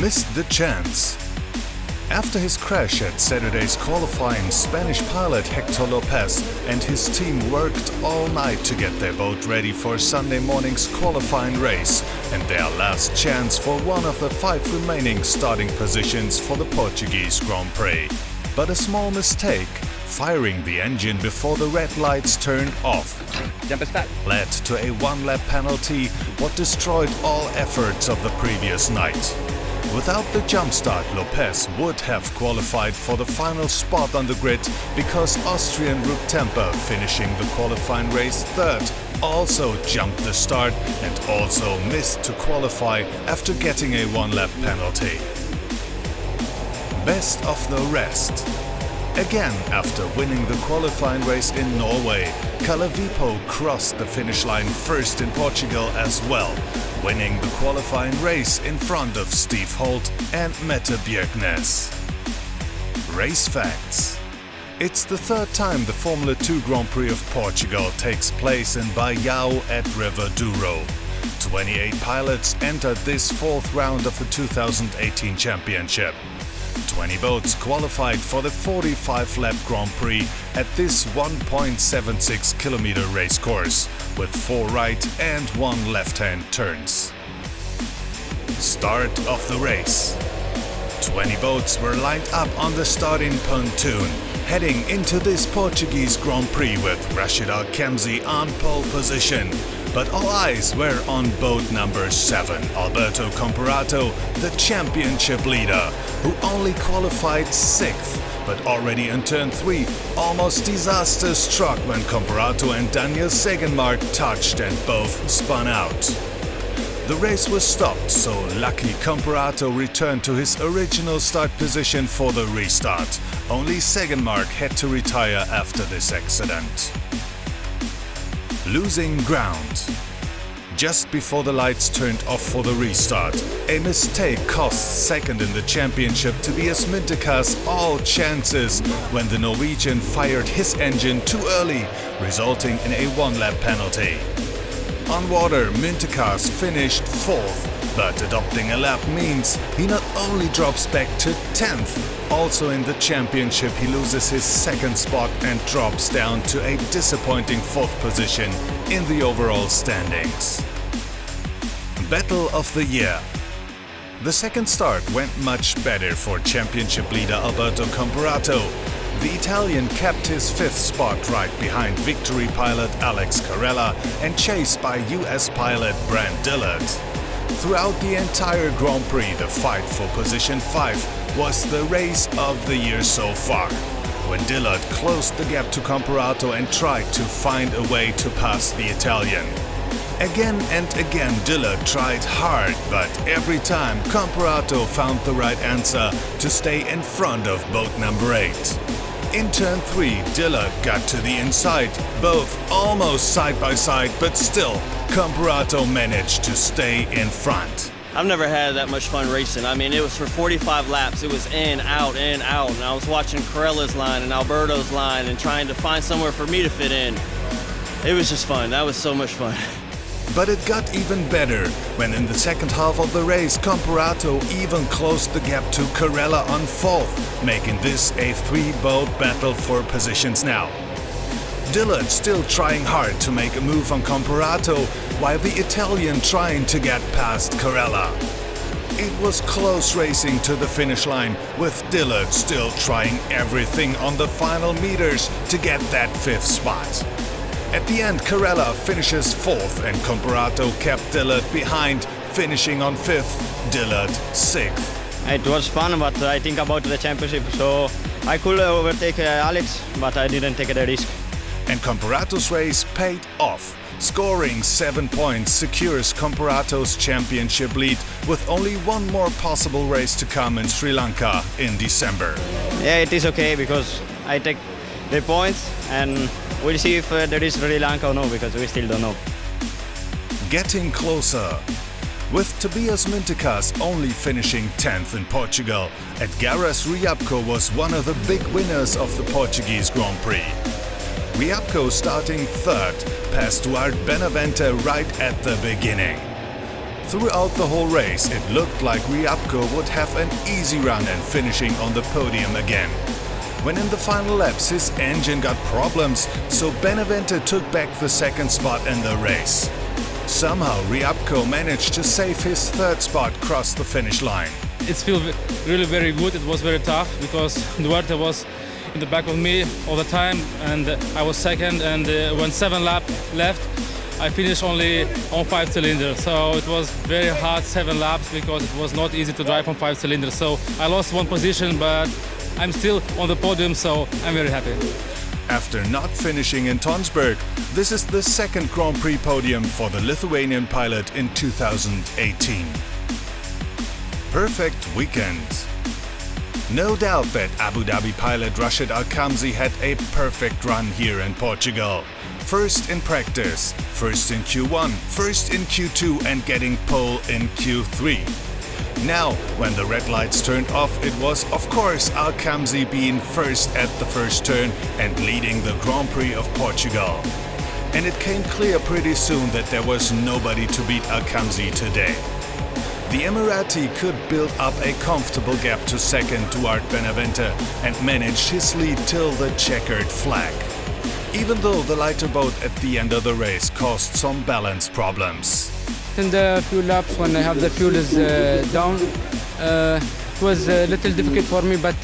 missed the chance. After his crash at Saturday's qualifying, Spanish pilot Hector Lopez and his team worked all night to get their boat ready for Sunday morning's qualifying race and their last chance for one of the 5 remaining starting positions for the Portuguese Grand Prix. But a small mistake, firing the engine before the red lights turned off, led to a 1-lap penalty, what destroyed all efforts of the previous night. Without the jump start, Lopez would have qualified for the final spot on the grid because Austrian Ruud Temper, finishing the qualifying race 3rd, also jumped the start and also missed to qualify after getting a 1-lap penalty. Best of the rest. Again, after winning the qualifying race in Norway, Vipo crossed the finish line first in Portugal as well, winning the qualifying race in front of Steve Holt and Mette Bjerknes. Race facts. It's the 3rd time the Formula 2 Grand Prix of Portugal takes place in Baiao at River Douro. 28 pilots entered this 4th round of the 2018 championship. 20 boats qualified for the 45-lap Grand Prix at this 1.76 kilometer race course, with 4 right and 1 left-hand turns. Start of the race. 20 boats were lined up on the starting pontoon, heading into this Portuguese Grand Prix with Rashid Al-Khamzi on pole position. But all eyes were on boat number 7, Alberto Comparato, the championship leader, who only qualified 6th, but already in turn 3, almost disaster struck when Comparato and Daniel Segenmark touched and both spun out. The race was stopped, so lucky Comparato returned to his original start position for the restart. Only Segenmark had to retire after this accident. Losing ground. Just before the lights turned off for the restart, a mistake cost 2nd in the championship Tobias Mintekas all chances when the Norwegian fired his engine too early, resulting in a 1-lap penalty. On water, Mintekas finished 4th, but adopting a lap means he not only drops back to 10th, also in the championship he loses his 2nd spot and drops down to a disappointing 4th position in the overall standings. Battle of the year. The 2nd start went much better for championship leader Alberto Comparato. The Italian kept his 5th spot right behind victory pilot Alex Carella and chased by US pilot BRENT DILLARD. Throughout the entire Grand Prix, the fight for position 5 was the race of the year so far, when Dillard closed the gap to Comparato and tried to find a way to pass the Italian. Again and again Dillard tried hard, but every time Comparato found the right answer to stay in front of boat number 8. In turn 3, Dillard got to the inside, both almost side by side, but still, Comparato managed to stay in front. I've never had that much fun racing. I mean, it was for 45 laps. It was in, out, and I was watching Carella's line and Alberto's line and trying to find somewhere for me to fit in. It was just fun. That was so much fun. But it got even better when in the 2nd half of the race Comparato even closed the gap to Carella on 4th, making this a 3-boat battle for positions now. Dillard still trying hard to make a move on Comparato, while the Italian trying to get past Carella. It was close racing to the finish line, with Dillard still trying everything on the final meters to get that 5th spot. At the end, Carella finishes 4th and Comparato kept Dillard behind, finishing on 5th, Dillard 6th. It was fun, but I think about the championship, so I could overtake Alex, but I didn't take the risk. And Comparato's race paid off. Scoring 7 points secures Comparato's championship lead, with only one more possible race to come in Sri Lanka in December. Yeah, it is okay because I take the points and we'll see if there is Sri Lanka or no, because we still don't know. Getting closer. With Tobias Mintekas only finishing 10th in Portugal, Edgaras Riabko was one of the big winners of the Portuguese Grand Prix. Riabko starting 3rd, passed Duarte Benavente right at the beginning. Throughout the whole race, it looked like Riabko would have an easy run and finishing on the podium again. When in the final laps his engine got problems, so Benavente took back the second spot in the race. Somehow Riabko managed to save his third spot across the finish line. It feels really very good. It was very tough because Duarte was in the back of me all the time and I was second, and when 7 laps left I finished only on 5 cylinders. So it was very hard 7 laps because it was not easy to drive on 5 cylinders. So I lost 1 position, but I'm still on the podium, so I'm very happy. After not finishing in Tonsberg, this is the second Grand Prix podium for the Lithuanian pilot in 2018. Perfect weekend. No doubt that Abu Dhabi pilot Rashid Al-Khamzi had a perfect run here in Portugal. First in practice, first in Q1, first in Q2 and getting pole in Q3. Now, when the red lights turned off, it was of course Al-Khamzi being first at the first turn and leading the Grand Prix of Portugal. And it came clear pretty soon that there was nobody to beat Al-Khamzi today. The Emirati could build up a comfortable gap to second Duarte Benavente and managed his lead till the checkered flag. Even though the lighter boat at the end of the race caused some balance problems. In the few laps when I have the fuel is down, it was a little difficult for me, but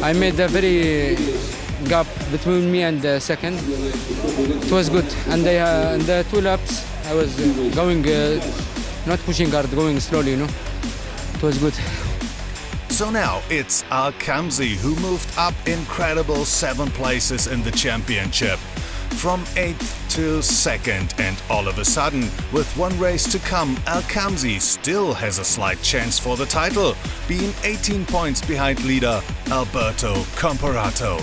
I made a very gap between me and the second. It was good, and in the 2 laps I was going, not pushing hard, going slowly, you know. It was good. So now it's Al-Khamzi who moved up incredible 7 places in the championship. From 8th to 2nd, and all of a sudden, with 1 race to come, Al-Khamzi still has a slight chance for the title, being 18 points behind leader Alberto Comparato.